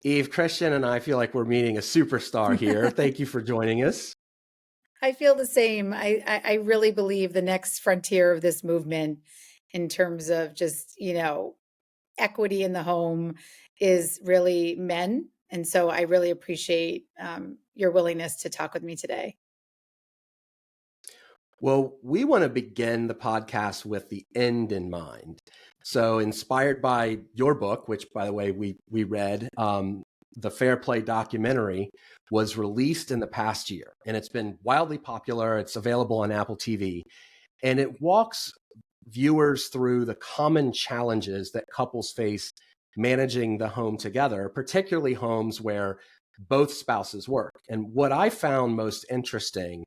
Eve, Christian, and I feel like we're meeting a superstar here. Thank you for joining us. I feel the same. I really believe the next frontier of this movement in terms of just, equity in the home is really men. And so I really appreciate your willingness to talk with me today. Well, we want to begin the podcast with the end in mind. So, inspired by your book, which, by the way, we read, the Fair Play documentary was released in the past year, and it's been wildly popular. It's available on Apple TV, and it walks viewers through the common challenges that couples face managing the home together, particularly homes where both spouses work. And what I found most interesting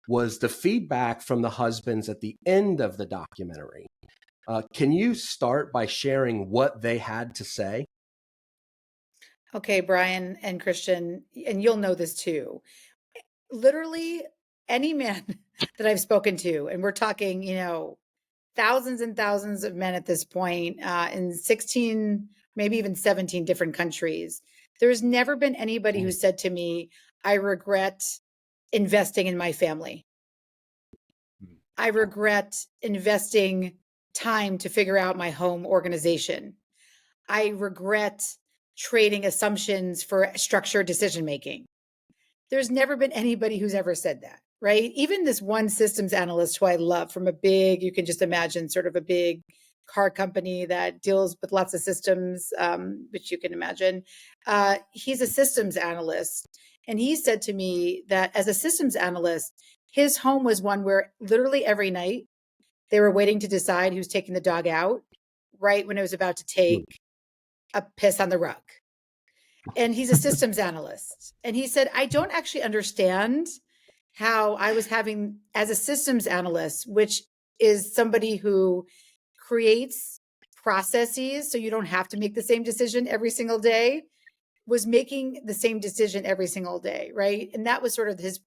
was the feedback from the husbands at the end of the documentary. Can you start by sharing what they had to say? Okay, Brian and Christian, and you'll know this too. Literally, any man that I've spoken to, and we're talking, thousands and thousands of men at this point in 16, maybe even 17 different countries. There's never been anybody who said to me, I regret investing in my family. I regret investing time to figure out my home organization. I regret trading assumptions for structured decision making. There's never been anybody who's ever said that, right? Even this one systems analyst who I love from a big, you can just imagine sort of a big car company that deals with lots of systems, which you can imagine. He's a systems analyst. And he said to me that as a systems analyst, his home was one where literally every night they were waiting to decide who's taking the dog out right when it was about to take a piss on the rug. And he's a systems analyst. And he said, I don't actually understand how I was having, as a systems analyst, which is somebody who creates processes so you don't have to make the same decision every single day, was making the same decision every single day, right? And that was sort of his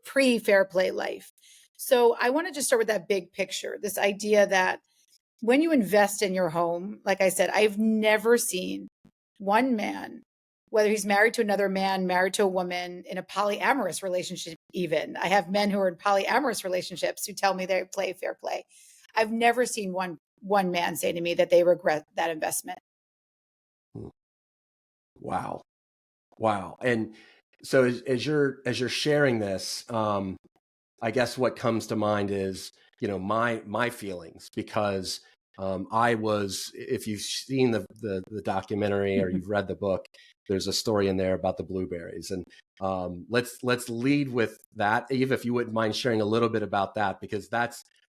pre-fair play life. So I want to just start with that big picture, this idea that when you invest in your home, like I said, I've never seen one man, whether he's married to another man, married to a woman, in a polyamorous relationship, even. I have men who are in polyamorous relationships who tell me they play fair play. I've never seen one man say to me that they regret that investment. Wow. Wow. And so as you're sharing this, I guess what comes to mind is, my feelings, because I was, if you've seen the documentary or you've read the book, there's a story in there about the blueberries. And let's lead with that. Eve, if you wouldn't mind sharing a little bit about that, because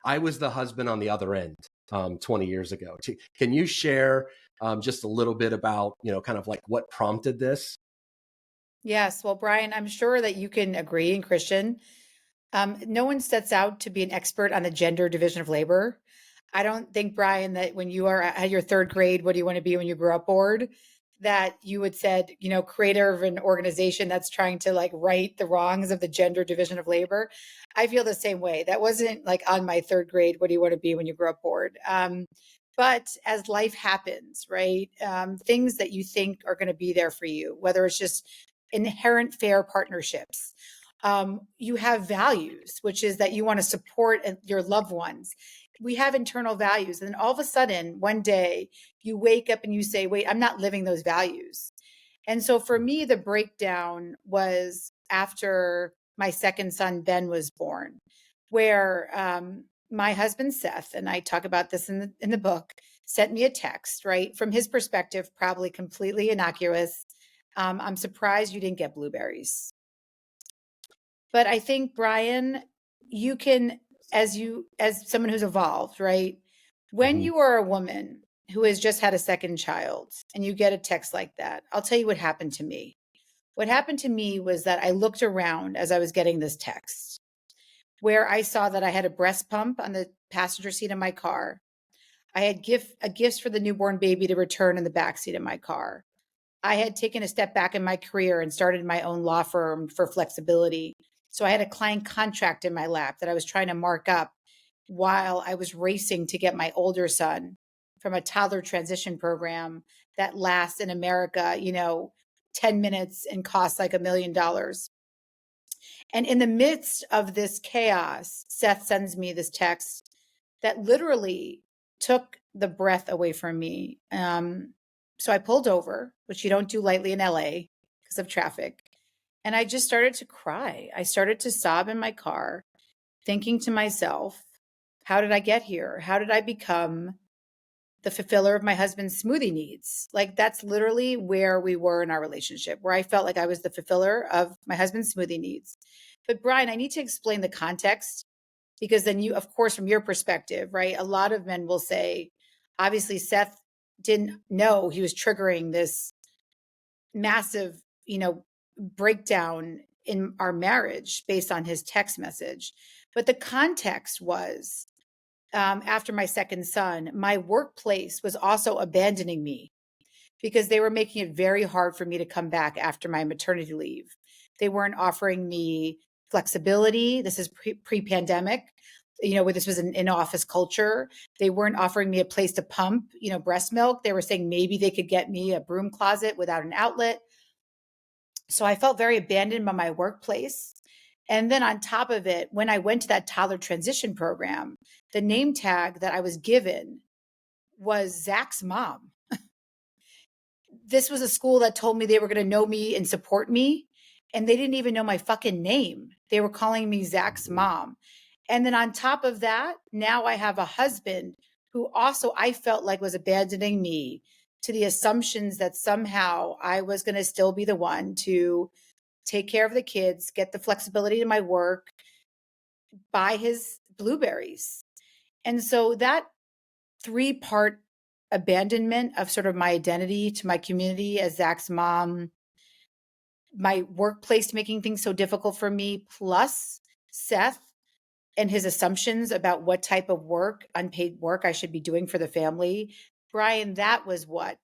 I was the husband on the other end 20 years ago. Can you share just a little bit about, kind of like what prompted this? Yes. Well, Brian, I'm sure that you can agree, and Christian, no one sets out to be an expert on the gender division of labor. I don't think, Brian, that when you are at your third grade, what do you want to be when you grow up bored? That you would said, creator of an organization that's trying to like right the wrongs of the gender division of labor. I feel the same way. That wasn't like on my third grade, what do you want to be when you grow up bored? But as life happens, right? Things that you think are going to be there for you, whether it's just inherent fair partnerships, you have values, which is that you want to support your loved ones. We have internal values. And then all of a sudden, one day, you wake up and you say, wait, I'm not living those values. And so for me, the breakdown was after my second son, Ben, was born, where my husband, Seth, and I talk about this in the book, sent me a text, right? From his perspective, probably completely innocuous. I'm surprised you didn't get blueberries. But I think, Brian, you can, as someone who's evolved, right? When Mhm. you are a woman who has just had a second child and you get a text like that, I'll tell you what happened to me. What happened to me was that I looked around as I was getting this text, where I saw that I had a breast pump on the passenger seat of my car. I had gifts for the newborn baby to return in the backseat of my car. I had taken a step back in my career and started my own law firm for flexibility. So I had a client contract in my lap that I was trying to mark up while I was racing to get my older son from a toddler transition program that lasts in America, 10 minutes and costs like $1 million. And in the midst of this chaos, Seth sends me this text that literally took the breath away from me. So I pulled over, which you don't do lightly in LA because of traffic. And I just started to cry. I started to sob in my car, thinking to myself, how did I get here? How did I become the fulfiller of my husband's smoothie needs? Like, that's literally where we were in our relationship, where I felt like I was the fulfiller of my husband's smoothie needs. But Brian, I need to explain the context, because then you, of course, from your perspective, right? A lot of men will say, obviously, Seth didn't know he was triggering this massive, breakdown in our marriage based on his text message. But the context was, after my second son, my workplace was also abandoning me because they were making it very hard for me to come back after my maternity leave. They weren't offering me flexibility. This is pre-pandemic, where this was an in-office culture. They weren't offering me a place to pump, breast milk. They were saying maybe they could get me a broom closet without an outlet. So I felt very abandoned by my workplace. And then on top of it, when I went to that toddler transition program, the name tag that I was given was Zach's mom. This was a school that told me they were going to know me and support me. And they didn't even know my fucking name. They were calling me Zach's mom. And then on top of that, now I have a husband who also I felt like was abandoning me to the assumptions that somehow I was going to still be the one to take care of the kids, get the flexibility to my work, buy his blueberries. And so that 3-part abandonment of sort of my identity to my community as Zach's mom, my workplace making things so difficult for me, plus Seth and his assumptions about what type of work, unpaid work I should be doing for the family. Brian, that was what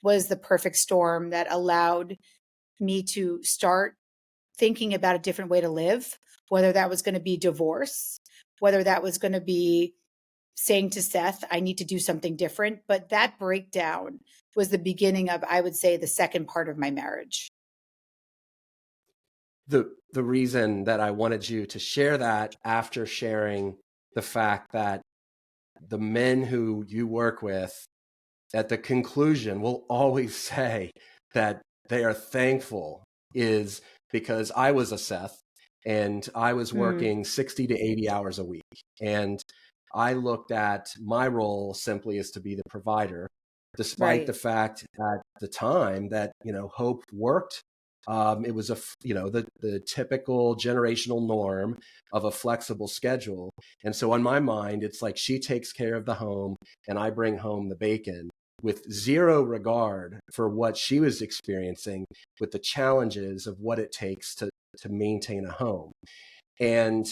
was the perfect storm that allowed me to start thinking about a different way to live, whether that was going to be divorce, whether that was going to be saying to Seth, I need to do something different. But that breakdown was the beginning of, I would say, the second part of my marriage. The reason that I wanted you to share that after sharing the fact that the men who you work with at the conclusion will always say that they are thankful is because I was a Seth and I was working 60 to 80 hours a week. And I looked at my role simply as to be the provider, despite the fact at the time that, Hope worked. It was the typical generational norm of a flexible schedule. And so on my mind, it's like she takes care of the home and I bring home the bacon, with zero regard for what she was experiencing with the challenges of what it takes to maintain a home. And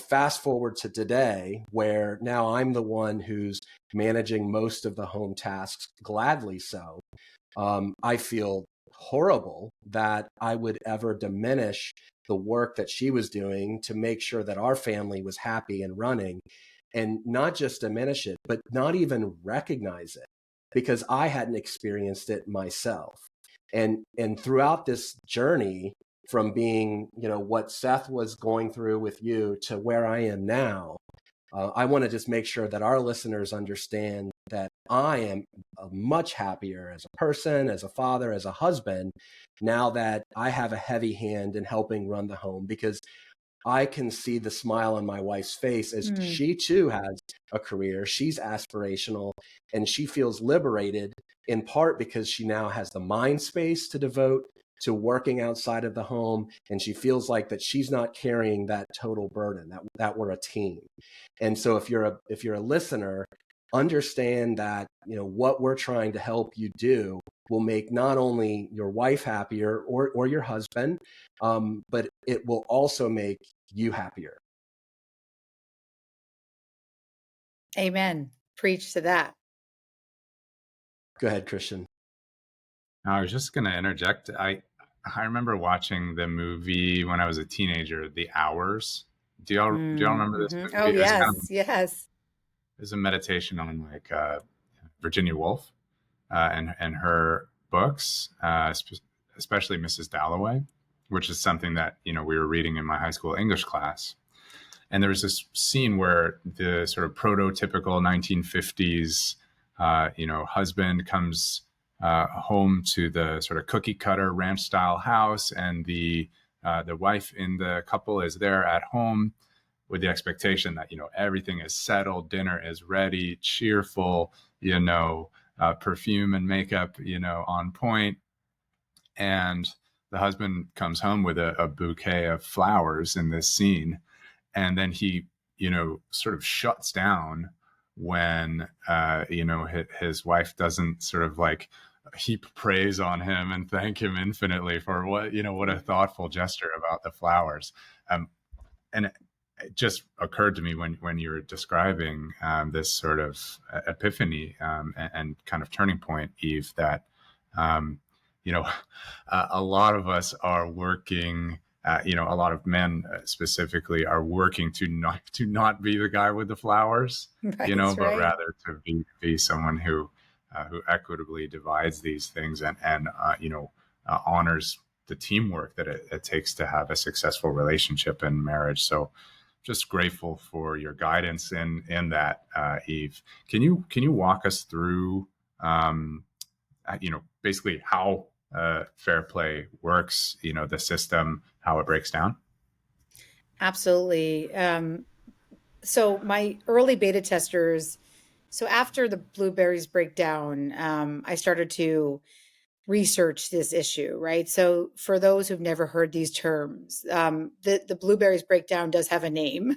fast forward to today, where now I'm the one who's managing most of the home tasks, gladly so. I feel horrible that I would ever diminish the work that she was doing to make sure that our family was happy and running, and not just diminish it, but not even recognize it, because I hadn't experienced it myself. And throughout this journey, from being, what Seth was going through with you to where I am now, I want to just make sure that our listeners understand that I am much happier as a person, as a father, as a husband, now that I have a heavy hand in helping run the home, because I can see the smile on my wife's face as she too has a career. She's aspirational and she feels liberated, in part because she now has the mind space to devote to working outside of the home. And she feels like that she's not carrying that total burden, that we're a team. And so if you're a listener, understand that, what we're trying to help you do will make not only your wife happier or your husband, but it will also make you happier. Amen. Preach to that. Go ahead, Christian. I was just going to interject. I remember watching the movie when I was a teenager, The Hours. Do y'all remember this movie? Oh, yes, yes. It was a meditation on Virginia Woolf. and her books, especially Mrs. Dalloway, which is something that we were reading in my high school English class. And there was this scene where the sort of prototypical 1950s, husband comes home to the sort of cookie cutter ranch style house, and the wife in the couple is there at home with the expectation that everything is settled, dinner is ready, cheerful, perfume and makeup on point, and the husband comes home with a bouquet of flowers in this scene, and then he sort of shuts down when his wife doesn't sort of like heap praise on him and thank him infinitely for what a thoughtful gesture about the flowers. And it just occurred to me when you were describing this sort of epiphany and kind of turning point, Eve, that a lot of us are working. A lot of men specifically are working to not be the guy with the flowers, Right, but rather to be someone who equitably divides these things and honors the teamwork that it takes to have a successful relationship and marriage. So just grateful for your guidance in that, Eve. Can you walk us through, basically how fair play works, the system, how it breaks down? Absolutely. So my early beta testers, so after the blueberries break down, I started to research this issue, right? So for those who've never heard these terms, the blueberries breakdown does have a name.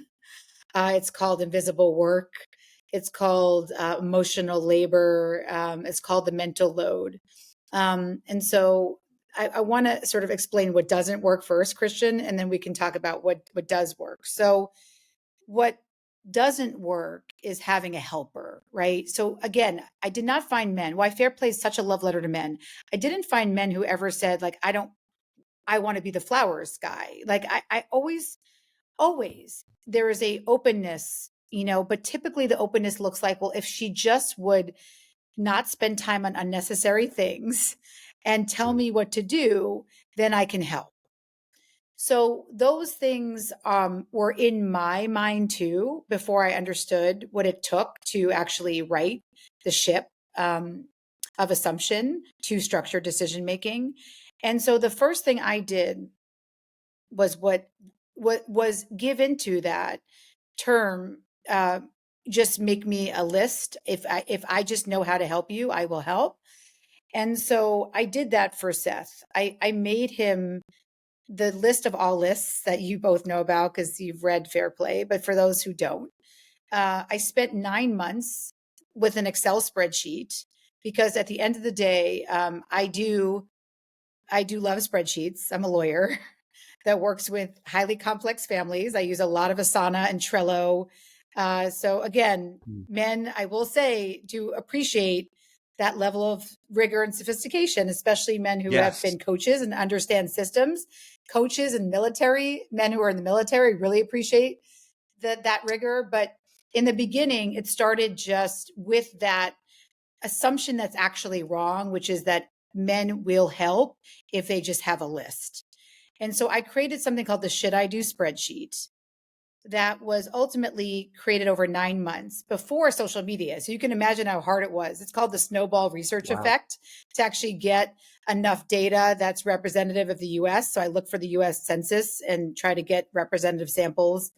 It's called invisible work. It's called emotional labor. It's called the mental load. And so I want to sort of explain what doesn't work first, Christian, and then we can talk about what does work. So what doesn't work is having a helper, right? So again, I did not find men. Why fair play is such a love letter to men. I didn't find men who ever said like, I want to be the flowers guy. Like I always, there is a openness, but typically the openness looks like, well, if she just would not spend time on unnecessary things and tell me what to do, then I can help. So those things were in my mind too before I understood what it took to actually right the ship of assumption to structured decision making. And so the first thing I did was what was give into that term. Just make me a list. If I just know how to help you, I will help. And so I did that for Seth. I made him the list of all lists that you both know about because you've read Fair Play. But for those who don't, I spent 9 months with an Excel spreadsheet because at the end of the day, I do love spreadsheets. I'm a lawyer that works with highly complex families. I use a lot of Asana and Trello. So again, men, I will say, do appreciate that level of rigor and sophistication, especially men who have been coaches and understand systems. Coaches and military, men who are in the military really appreciate that rigor. But in the beginning, it started just with that assumption that's actually wrong, which is that men will help if they just have a list. And so I created something called the Should I Do spreadsheet that was ultimately created over 9 months before social media. So you can imagine how hard it was. It's called the snowball research effect to actually get enough data that's representative of the US. So I look for the US Census and try to get representative samples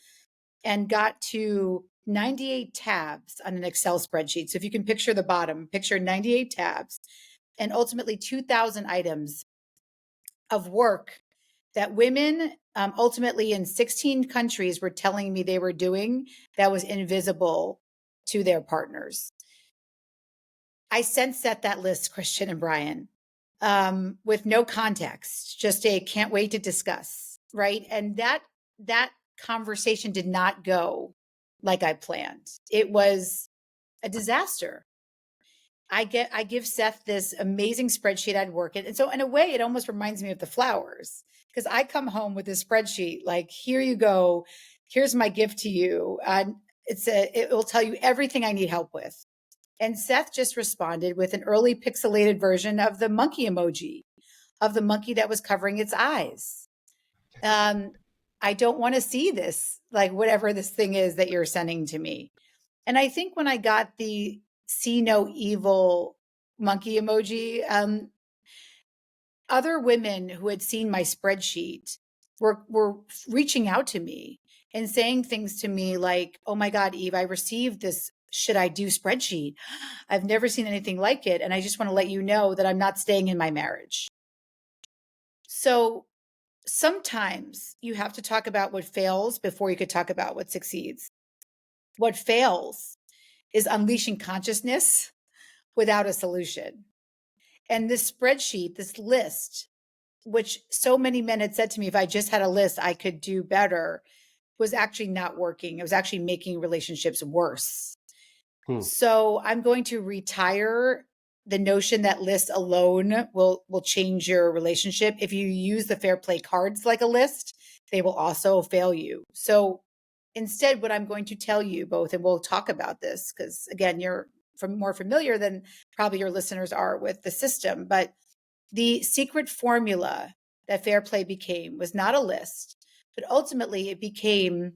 and got to 98 tabs on an Excel spreadsheet. So if you can picture the bottom, picture 98 tabs and ultimately 2,000 items of work that women ultimately in 16 countries were telling me they were doing that was invisible to their partners. I sent Seth that list, Christian and Brian, with no context, just a can't wait to discuss, right? And that conversation did not go like I planned. It was a disaster. I give Seth this amazing spreadsheet I'd work it. And so in a way, it almost reminds me of the flowers because I come home with this spreadsheet, like, here you go. Here's my gift to you. It will tell you everything I need help with. And Seth just responded with an early pixelated version of the monkey emoji, of the monkey that was covering its eyes. I don't want to see this, like whatever this thing is that you're sending to me. And I think when I got the see no evil monkey emoji, other women who had seen my spreadsheet were reaching out to me and saying things to me like, oh my God, Eve, I received this should I do spreadsheet. I've never seen anything like it. And I just want to let you know that I'm not staying in my marriage. So sometimes you have to talk about what fails before you could talk about what succeeds. What fails is unleashing consciousness without a solution. And this spreadsheet, this list, which so many men had said to me, if I just had a list, I could do better, was actually not working. It was actually making relationships worse. So I'm going to retire the notion that list alone will change your relationship. If you use the fair play cards like a list, they will also fail you. So instead, what I'm going to tell you both, and we'll talk about this because again, you're more familiar than probably your listeners are with the system, but the secret formula that fair play became was not a list, but ultimately it became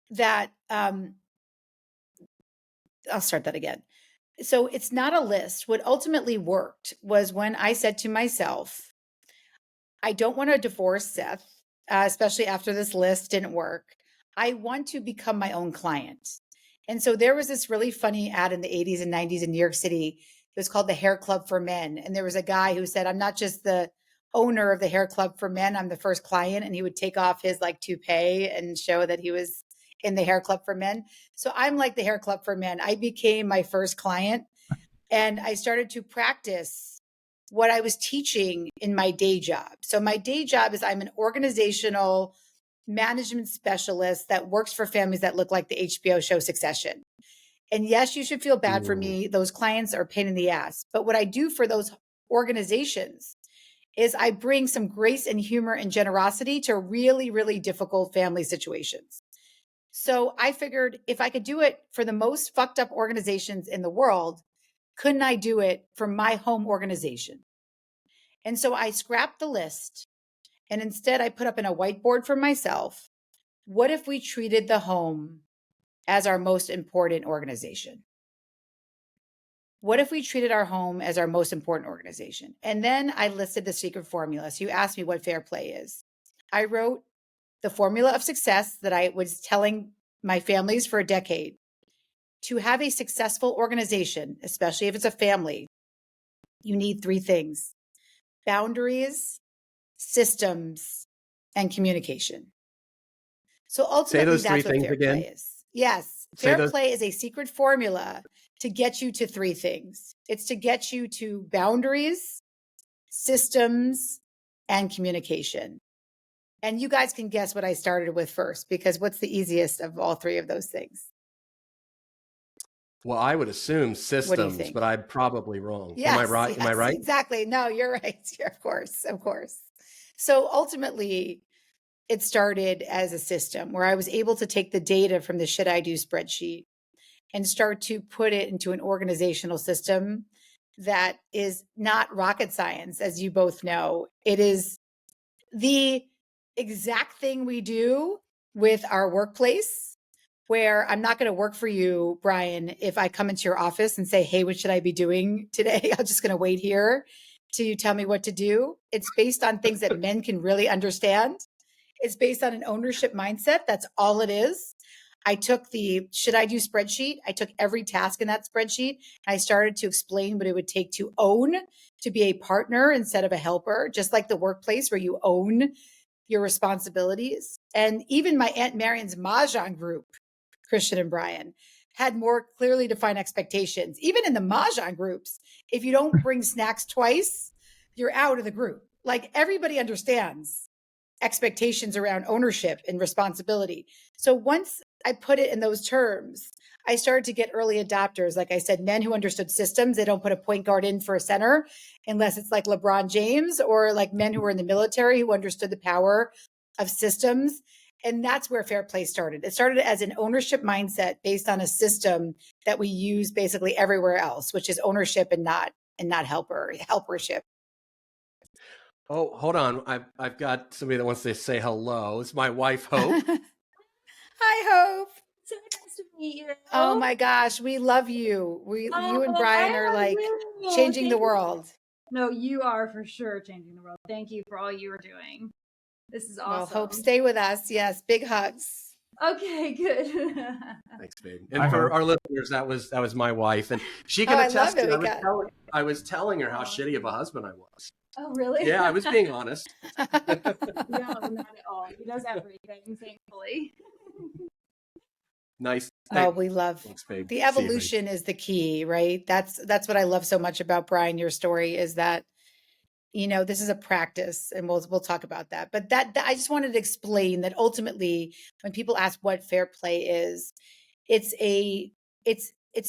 that, I'll start that again. So it's not a list. What ultimately worked was when I said to myself, I don't want to divorce Seth, especially after this list didn't work. I want to become my own client. And so there was this really funny ad in the 80s and 90s in New York City. It was called the Hair Club for Men. And there was a guy who said, I'm not just the owner of the Hair Club for Men, I'm the first client. And he would take off his like toupee and show that he was in the Hair Club for Men. So I'm like the Hair Club for Men. I became my first client and I started to practice what I was teaching in my day job. So my day job is I'm an organizational management specialist that works for families that look like the HBO show Succession. And yes, you should feel bad for me. Those clients are a pain in the ass. But what I do for those organizations is I bring some grace and humor and generosity to really, really difficult family situations. So I figured if I could do it for the most fucked up organizations in the world, couldn't I do it for my home organization? And so I scrapped the list and instead I put up in a whiteboard for myself, what if we treated the home as our most important organization? What if we treated our home as our most important organization? And then I listed the secret formula. So you asked me what fair play is. I wrote the formula of success that I was telling my families for a decade. To have a successful organization, especially if it's a family, you need three things: boundaries, systems, and communication. So ultimately, that's what fair play is. Yes, fair play is a secret formula to get you to three things. It's to get you to boundaries, systems, and communication. And you guys can guess what I started with first, because what's the easiest of all three of those things? Well, I would assume systems, but I'm probably wrong. Yes, Am I right? yes, Am I right? Exactly. No, you're right. Of course, of course. So ultimately, it started as a system where I was able to take the data from the should I do spreadsheet and start to put it into an organizational system that is not rocket science, as you both know. It is the exact thing we do with our workplace, where I'm not going to work for you, Brian, if I come into your office and say, hey, what should I be doing today? I'm just going to wait here till you tell me what to do. It's based on things that men can really understand. It's based on an ownership mindset. That's all it is. I took the should I do spreadsheet. I took every task in that spreadsheet. And I started to explain what it would take to own, to be a partner instead of a helper, just like the workplace where you own your responsibilities. And even my Aunt Marion's Mahjong group, Christian and Brian, had more clearly defined expectations. Even in the Mahjong groups, if you don't bring snacks twice, you're out of the group. Like everybody understands expectations around ownership and responsibility. So once I put it in those terms, I started to get early adopters. Like I said, men who understood systems. They don't put a point guard in for a center unless it's like LeBron James, or like men who were in the military who understood the power of systems. And that's where Fair Play started. It started as an ownership mindset based on a system that we use basically everywhere else, which is ownership and not helpership. Oh, hold on. I've got somebody that wants to say hello. It's my wife, Hope. Hi, Hope. So nice to meet you. Oh my gosh, we love you. You and Brian are like changing the world. No, you are for sure changing the world. Thank you for all you are doing. This is awesome. Well, Hope, stay with us. Yes, big hugs. Okay, good. Thanks, babe. And for our listeners, that was my wife, and she can attest to it. I was telling her how shitty of a husband I was. Oh, really? Yeah, I was being honest. No, not at all. He does everything, thankfully. Nice. Oh, we love Thanks, babe. the evolution is the key, right? That's what I love so much about Brian, your story is that, you know, this is a practice and we'll talk about that. But that I just wanted to explain that ultimately when people ask what fair play is, it's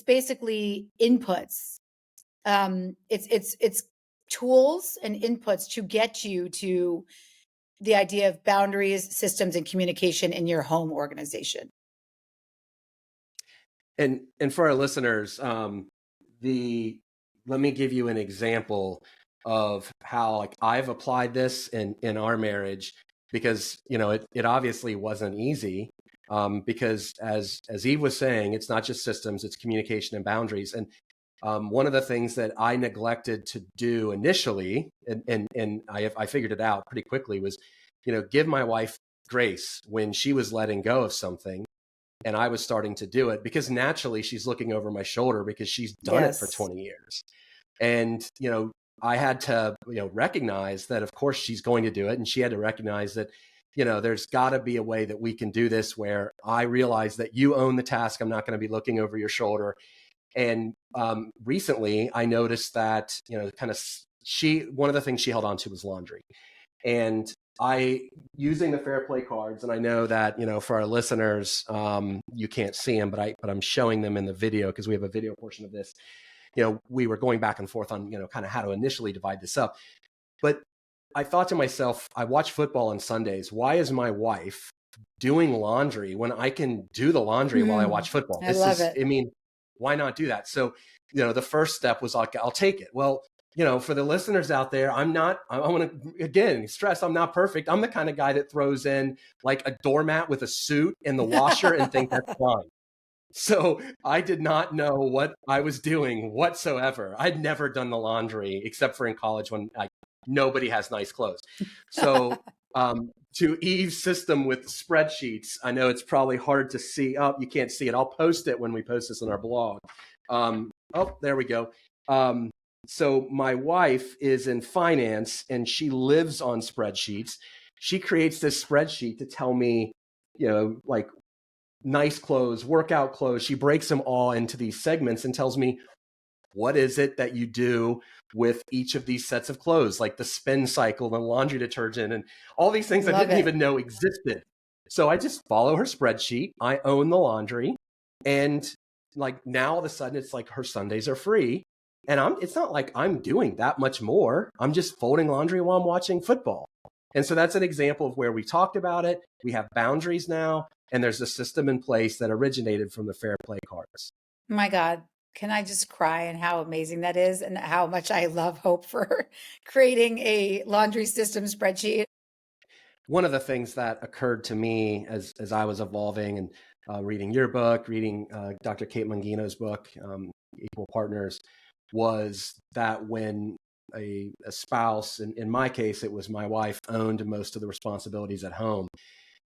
basically inputs. It's tools and inputs to get you to the idea of boundaries, systems, and communication in your home organization. And for our listeners, let me give you an example of how like I've applied this in our marriage, because you know it obviously wasn't easy, because as Eve was saying, it's not just systems, it's communication and boundaries. And one of the things that I neglected to do initially, and I figured it out pretty quickly, was, you know, give my wife grace when she was letting go of something and I was starting to do it, because naturally she's looking over my shoulder because she's done it for 20 years. And, you know, I had to, you know, recognize that of course she's going to do it. And she had to recognize that, you know, there's got to be a way that we can do this where I realize that you own the task. I'm not going to be looking over your shoulder. And recently I noticed that, you know, one of the things she held on to was laundry. And using the fair play cards, and I know that, you know, for our listeners, you can't see them, but I'm showing them in the video because we have a video portion of this. You know, we were going back and forth on, you know, kind of how to initially divide this up. But I thought to myself, I watch football on Sundays. Why is my wife doing laundry when I can do the laundry while I watch football? I love it. I mean, why not do that? So, you know, the first step was like, I'll take it. Well, you know, for the listeners out there, I want to, again, stress, I'm not perfect. I'm the kind of guy that throws in like a doormat with a suit in the washer and think that's fine. So I did not know what I was doing whatsoever. I'd never done the laundry except for in college when nobody has nice clothes. So to Eve's system with spreadsheets, I know it's probably hard to see. Oh, you can't see it. I'll post it when we post this on our blog. Oh, there we go. So my wife is in finance and she lives on spreadsheets. She creates this spreadsheet to tell me, you know, like nice clothes, workout clothes. She breaks them all into these segments and tells me, what is it that you do with each of these sets of clothes, like the spin cycle, the laundry detergent, and all these things I didn't even know existed. So I just follow her spreadsheet. I own the laundry. And like now all of a sudden it's like her Sundays are free. And it's not like I'm doing that much more. I'm just folding laundry while I'm watching football. And so that's an example of where we talked about it. We have boundaries now, and there's a system in place that originated from the fair play cards. My God, can I just cry and how amazing that is and how much I love Hope for creating a laundry system spreadsheet. One of the things that occurred to me as I was evolving and reading your book, reading Dr. Kate Mangino's book, Equal Partners, was that when a spouse, in my case, it was my wife, owned most of the responsibilities at home,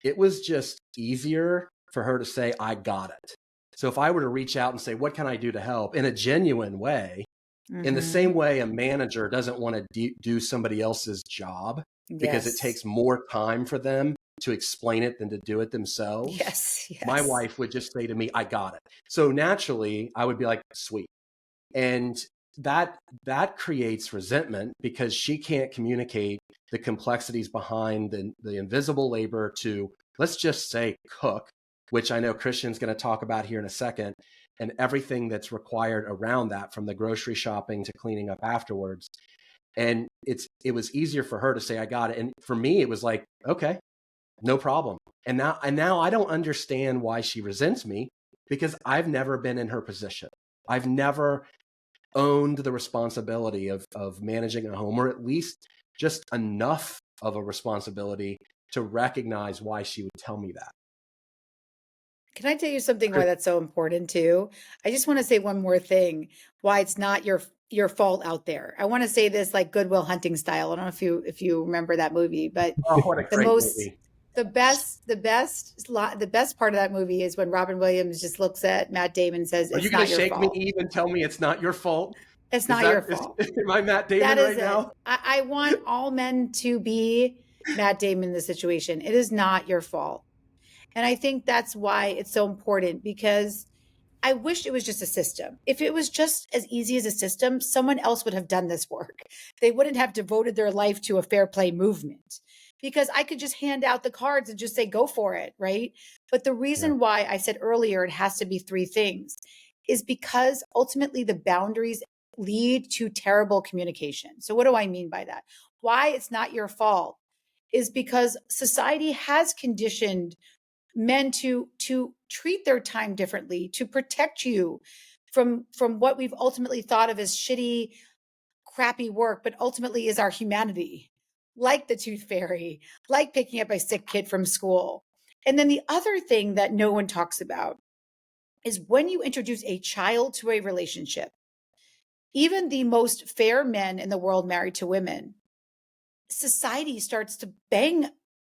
it was just easier for her to say, I got it. So if I were to reach out and say, what can I do to help in a genuine way, in the same way a manager doesn't want to do somebody else's job because it takes more time for them to explain it than to do it themselves. Yes. My wife would just say to me, I got it. So naturally I would be like, sweet. And that creates resentment because she can't communicate the complexities behind the invisible labor to, let's just say, cook, which I know Christian's going to talk about here in a second, and everything that's required around that, from the grocery shopping to cleaning up afterwards. And it was easier for her to say, I got it. And for me, it was like, okay, no problem. And now I don't understand why she resents me, because I've never been in her position. I've never owned the responsibility of managing a home, or at least just enough of a responsibility to recognize why she would tell me that. Can I tell you something why that's so important too? I just want to say one more thing why it's not your fault out there. I want to say this like Goodwill Hunting style. I don't know if you remember that movie, but Oh, what a the great most movie. the best part of that movie is when Robin Williams just looks at Matt Damon and says, Are you "It's going not to your shake me, fault. Eve, and tell me it's not your fault? It's not your fault." Am I Matt Damon That is right it. now? I want all men to be Matt Damon in this situation. It is not your fault. And I think that's why it's so important, because I wish it was just a system. If it was just as easy as a system, someone else would have done this work. They wouldn't have devoted their life to a fair play movement, because I could just hand out the cards and just say, go for it, right? But the reason why I said earlier it has to be three things is because ultimately the boundaries lead to terrible communication. So what do I mean by that? Why it's not your fault is because society has conditioned men to treat their time differently, to protect you from what we've ultimately thought of as shitty, crappy work, but ultimately is our humanity, like the tooth fairy, like picking up a sick kid from school. And then the other thing that no one talks about is when you introduce a child to a relationship, even the most fair men in the world married to women, society starts to bang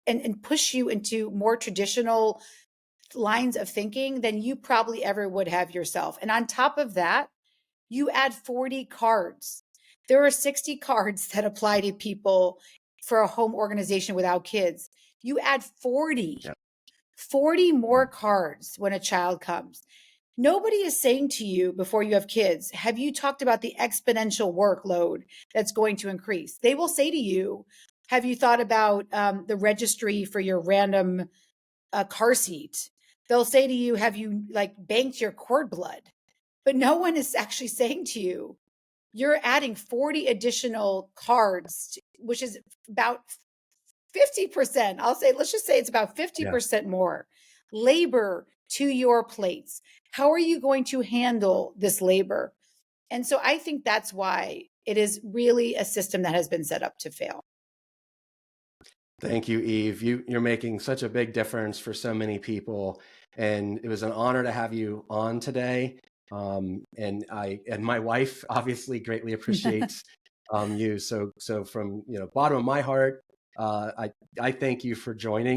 and push you into more traditional lines of thinking than you probably ever would have yourself. And on top of that, you add 40 cards. There are 60 cards that apply to people for a home organization without kids. You add 40, 40 more cards when a child comes. Nobody is saying to you before you have kids, have you talked about the exponential workload that's going to increase? They will say to you, have you thought about the registry for your random car seat? They'll say to you, have you like banked your cord blood? But no one is actually saying to you, you're adding 40 additional cards, which is about 50%. I'll say, let's just say it's about 50% more labor to your plates. How are you going to handle this labor? And so I think that's why it is really a system that has been set up to fail. Thank you, Eve. You're making such a big difference for so many people. And it was an honor to have you on today. And my wife obviously greatly appreciates you. So from bottom of my heart, I thank you for joining.